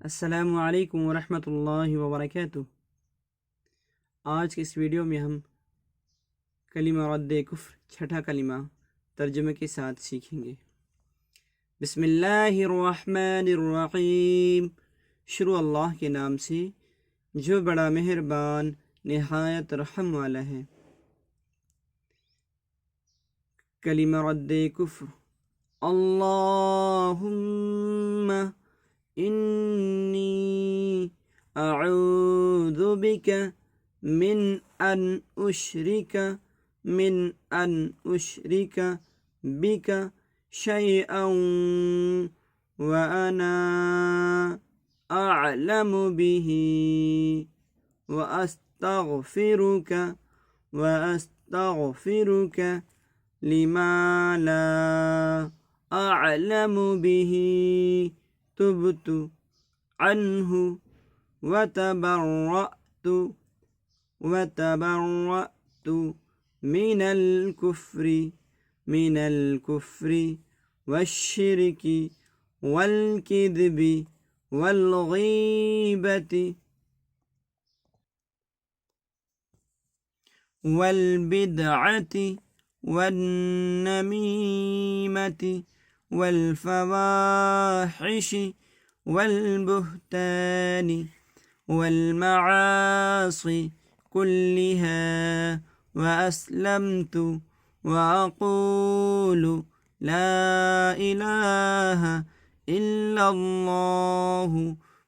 السلام علیکم ورحمۃ اللہ وبرکاتہ۔ آج کے اس ویڈیو میں ہم کلمہ رد کفر چھٹا کلمہ ترجمے کے ساتھ سیکھیں گے۔ بسم اللہ الرحمن الرحیم، شروع اللہ کے نام سے جو بڑا مہربان نہایت رحم والا ہے۔ کلمہ رد کفر، اللہم انی اعوذ بک من ان اشرک بک شیئا وانا اعلم به واستغفرک لما لا اعلم به تبت عنہ وتبرأت من الكفر والشرك والكذب والغیبة والبدعة والنميمة والفواحش والبهتان والمعاصي كلها، وأسلمت وأقول لا إله إلا الله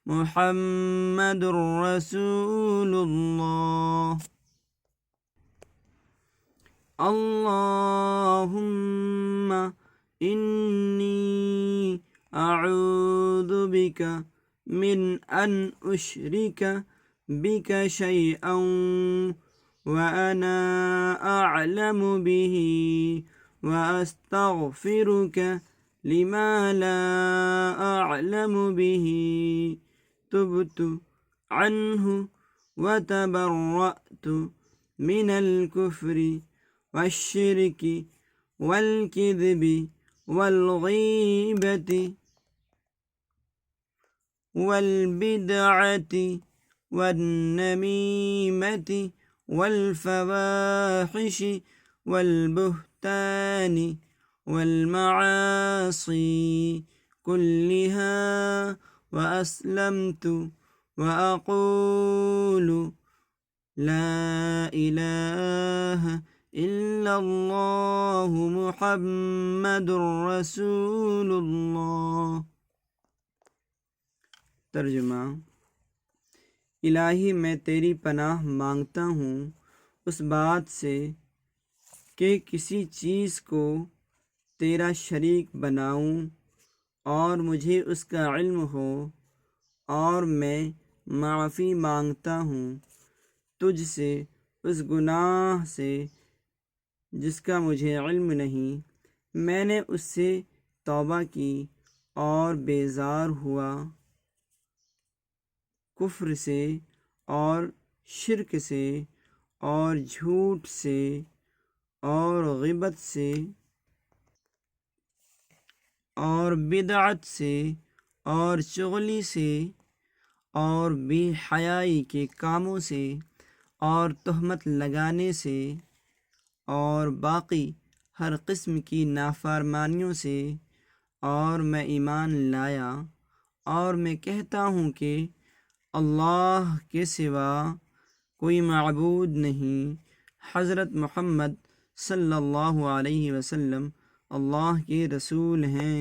محمد رسول الله۔ اللهم إني أعوذ بك من أن أشرك بك شيئا وأنا أعلم به وأستغفرك لما لا أعلم به تبت عنه وتبرأت من الكفر والشرك والكذب والغيبة والبدعة والنميمة والفواحش والبهتان والمعاصي كلها، وأسلمت وأقول لا إله إلا الله محمد رسول اللہ۔ ترجمہ: الہی میں تیری پناہ مانگتا ہوں اس بات سے کہ کسی چیز کو تیرا شریک بناؤں اور مجھے اس کا علم ہو، اور میں معافی مانگتا ہوں تجھ سے اس گناہ سے جس کا مجھے علم نہیں۔ میں نے اس سے توبہ کی اور بیزار ہوا، کفر سے اور شرک سے اور جھوٹ سے اور غیبت سے اور بدعت سے اور چغلی سے اور بے حیائی کے کاموں سے اور تہمت لگانے سے اور باقی ہر قسم کی نافرمانیوں سے، اور میں ایمان لایا اور میں کہتا ہوں کہ اللہ کے سوا کوئی معبود نہیں، حضرت محمد صلی اللہ علیہ وسلم اللہ کے رسول ہیں۔